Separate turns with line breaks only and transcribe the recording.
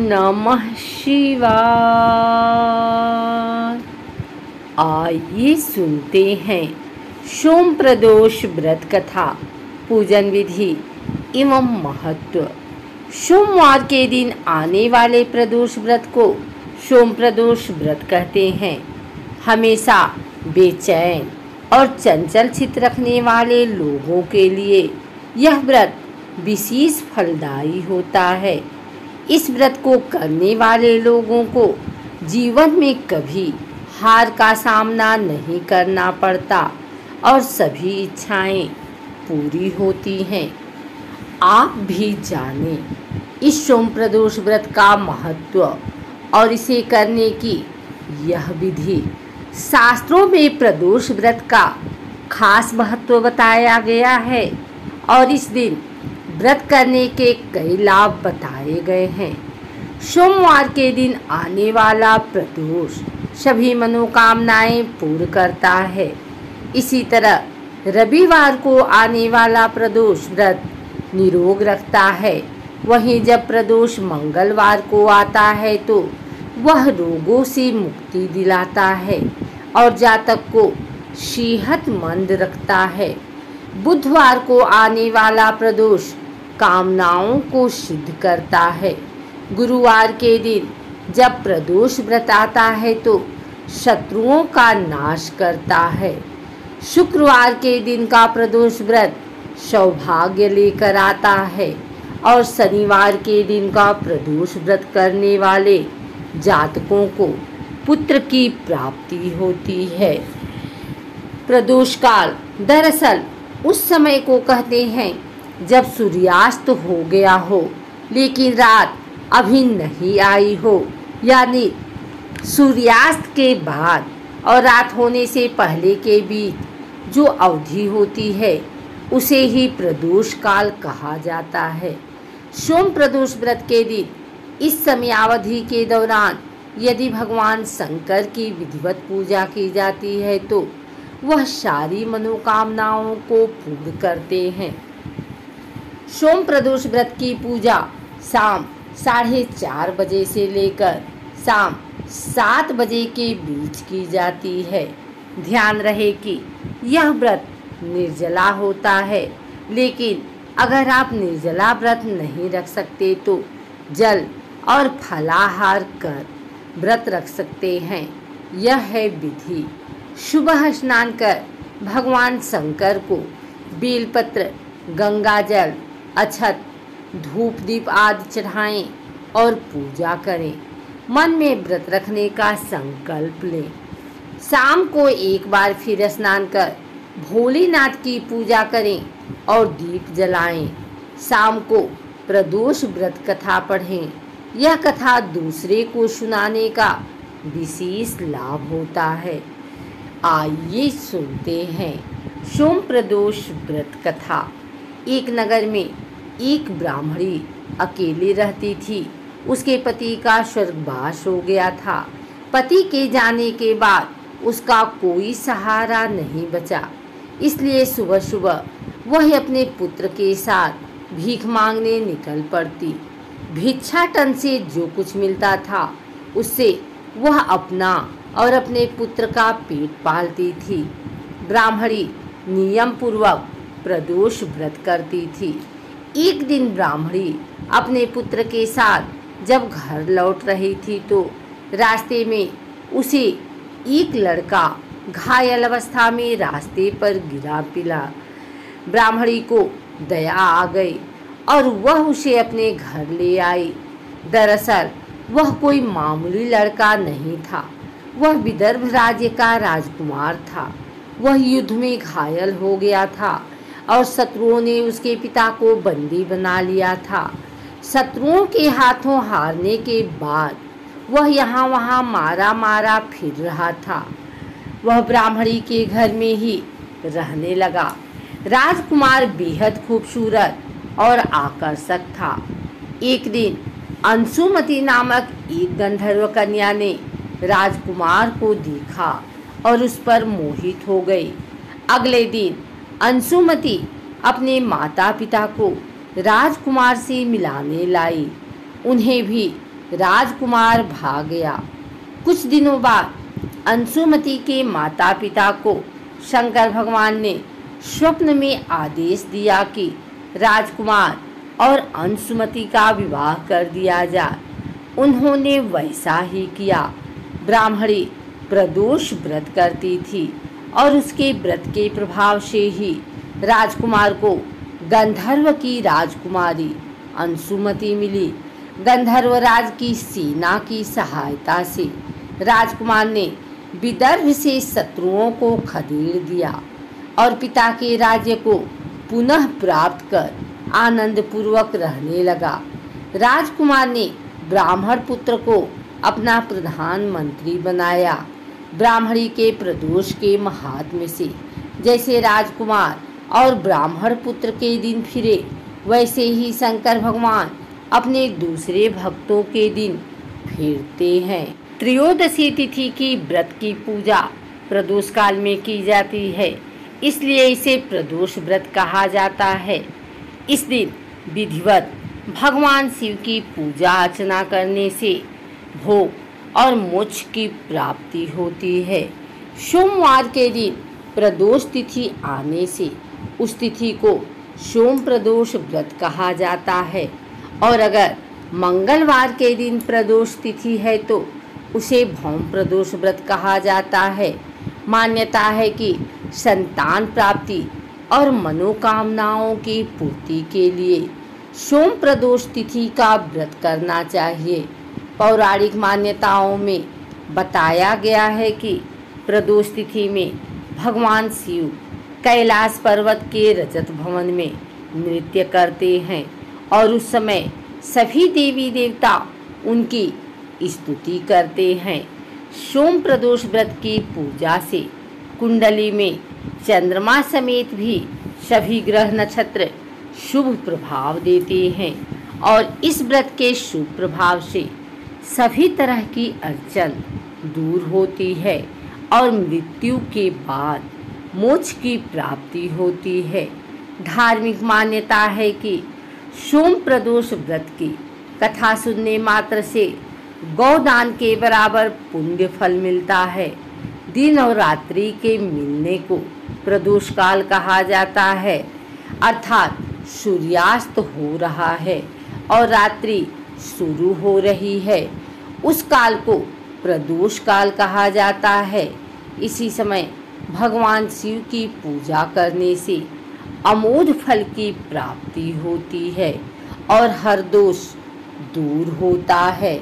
नमः शिवाय। आइए सुनते हैं सोम प्रदोष व्रत कथा, पूजन विधि एवं महत्व। सोमवार के दिन आने वाले प्रदोष व्रत को सोम प्रदोष व्रत कहते हैं। हमेशा बेचैन और चंचल चित्त रखने वाले लोगों के लिए यह व्रत विशेष फलदायी होता है। इस व्रत को करने वाले लोगों को जीवन में कभी हार का सामना नहीं करना पड़ता और सभी इच्छाएं पूरी होती हैं। आप भी जानें इस सोम प्रदोष व्रत का महत्व और इसे करने की यह विधि। शास्त्रों में प्रदोष व्रत का खास महत्व बताया गया है और इस दिन व्रत करने के कई लाभ बताए गए हैं। सोमवार के दिन आने वाला प्रदोष सभी मनोकामनाएं पूर्ण करता है। इसी तरह रविवार को आने वाला प्रदोष व्रत निरोग रखता है। वहीं जब प्रदोष मंगलवार को आता है तो वह रोगों से मुक्ति दिलाता है और जातक को सेहतमंद रखता है। बुधवार को आने वाला प्रदोष कामनाओं को सिद्ध करता है। गुरुवार के दिन जब प्रदोष व्रत आता है तो शत्रुओं का नाश करता है। शुक्रवार के दिन का प्रदोष व्रत सौभाग्य लेकर आता है और शनिवार के दिन का प्रदोष व्रत करने वाले जातकों को पुत्र की प्राप्ति होती है। प्रदोष काल दरअसल उस समय को कहते हैं जब सूर्यास्त हो गया हो लेकिन रात अभी नहीं आई हो, यानी सूर्यास्त के बाद और रात होने से पहले के बीच जो अवधि होती है उसे ही प्रदोष काल कहा जाता है। सोम प्रदोष व्रत के दिन इस समयावधि के दौरान यदि भगवान शंकर की विधिवत पूजा की जाती है तो वह सारी मनोकामनाओं को पूर्ण करते हैं। सोम प्रदोष व्रत की पूजा शाम 4:30 बजे से लेकर शाम 7 बजे के बीच की जाती है। ध्यान रहे कि यह व्रत निर्जला होता है, लेकिन अगर आप निर्जला व्रत नहीं रख सकते तो जल और फलाहार कर व्रत रख सकते हैं। यह है विधि। सुबह स्नान कर भगवान शंकर को बेलपत्र, गंगा जल, अक्षत, धूप दीप आदि चढ़ाएं और पूजा करें। मन में व्रत रखने का संकल्प लें। शाम को एक बार फिर स्नान कर भोलेनाथ की पूजा करें और दीप जलाएं। शाम को प्रदोष व्रत कथा पढ़ें। यह कथा दूसरे को सुनाने का विशेष लाभ होता है। आइए सुनते हैं सोम प्रदोष व्रत कथा। एक नगर में एक ब्राह्मणी अकेली रहती थी। उसके पति का स्वर्गवास हो गया था। पति के जाने के बाद उसका कोई सहारा नहीं बचा, इसलिए सुबह सुबह वह अपने पुत्र के साथ भीख मांगने निकल पड़ती। भिक्षाटन से जो कुछ मिलता था उससे वह अपना और अपने पुत्र का पेट पालती थी। ब्राह्मणी नियम पूर्वक प्रदोष व्रत करती थी। एक दिन ब्राह्मणी अपने पुत्र के साथ जब घर लौट रही थी तो रास्ते में उसे एक लड़का घायल अवस्था में रास्ते पर गिरा पिला। ब्राह्मणी को दया आ गई और वह उसे अपने घर ले आई। दरअसल वह कोई मामूली लड़का नहीं था, वह विदर्भ राज्य का राजकुमार था। वह युद्ध में घायल हो गया था और शत्रुओं ने उसके पिता को बंदी बना लिया था। शत्रुओं के हाथों हारने के बाद वह यहाँ वहाँ मारा मारा फिर रहा था। वह ब्राह्मणी के घर में ही रहने लगा। राजकुमार बेहद खूबसूरत और आकर्षक था। एक दिन अंशुमति नामक एक गंधर्व कन्या ने राजकुमार को देखा और उस पर मोहित हो गई। अगले दिन अंशुमति अपने माता पिता को राजकुमार से मिलाने लाई। उन्हें भी राजकुमार भाग गया। कुछ दिनों बाद अंशुमति के माता पिता को शंकर भगवान ने स्वप्न में आदेश दिया कि राजकुमार और अंशुमति का विवाह कर दिया जाए। उन्होंने वैसा ही किया। ब्राह्मणी प्रदोष व्रत करती थी और उसके व्रत के प्रभाव से ही राजकुमार को गंधर्व की राजकुमारी अंशुमति मिली। गंधर्वराज की सेना की सहायता से राजकुमार ने विदर्भ से शत्रुओं को खदेड़ दिया और पिता के राज्य को पुनः प्राप्त कर आनंद पूर्वक रहने लगा। राजकुमार ने ब्राह्मण पुत्र को अपना प्रधानमंत्री बनाया। ब्राह्मणी के प्रदोष के महात्म्य से जैसे राजकुमार और ब्राह्मण पुत्र के दिन फिरे, वैसे ही शंकर भगवान अपने दूसरे भक्तों के दिन फिरते हैं। त्रयोदशी तिथि की व्रत की पूजा प्रदोष काल में की जाती है, इसलिए इसे प्रदोष व्रत कहा जाता है। इस दिन विधिवत भगवान शिव की पूजा अर्चना करने से भोग और मोक्ष की प्राप्ति होती है। सोमवार के दिन प्रदोष तिथि आने से उस तिथि को सोम प्रदोष व्रत कहा जाता है और अगर मंगलवार के दिन प्रदोष तिथि है तो उसे भौम प्रदोष व्रत कहा जाता है। मान्यता है कि संतान प्राप्ति और मनोकामनाओं की पूर्ति के लिए सोम प्रदोष तिथि का व्रत करना चाहिए। पौराणिक मान्यताओं में बताया गया है कि प्रदोष तिथि में भगवान शिव कैलाश पर्वत के रजत भवन में नृत्य करते हैं और उस समय सभी देवी देवता उनकी स्तुति करते हैं। सोम प्रदोष व्रत की पूजा से कुंडली में चंद्रमा समेत भी सभी ग्रह नक्षत्र शुभ प्रभाव देते हैं और इस व्रत के शुभ प्रभाव से सभी तरह की अड़चन दूर होती है और मृत्यु के बाद मोक्ष की प्राप्ति होती है। धार्मिक मान्यता है कि सोम प्रदोष व्रत की कथा सुनने मात्र से गौदान के बराबर पुण्य फल मिलता है। दिन और रात्रि के मिलने को प्रदोष काल कहा जाता है, अर्थात सूर्यास्त हो रहा है और रात्रि शुरू हो रही है, उस काल को प्रदोष काल कहा जाता है। इसी समय भगवान शिव की पूजा करने से अमोघ फल की प्राप्ति होती है और हर दोष दूर होता है।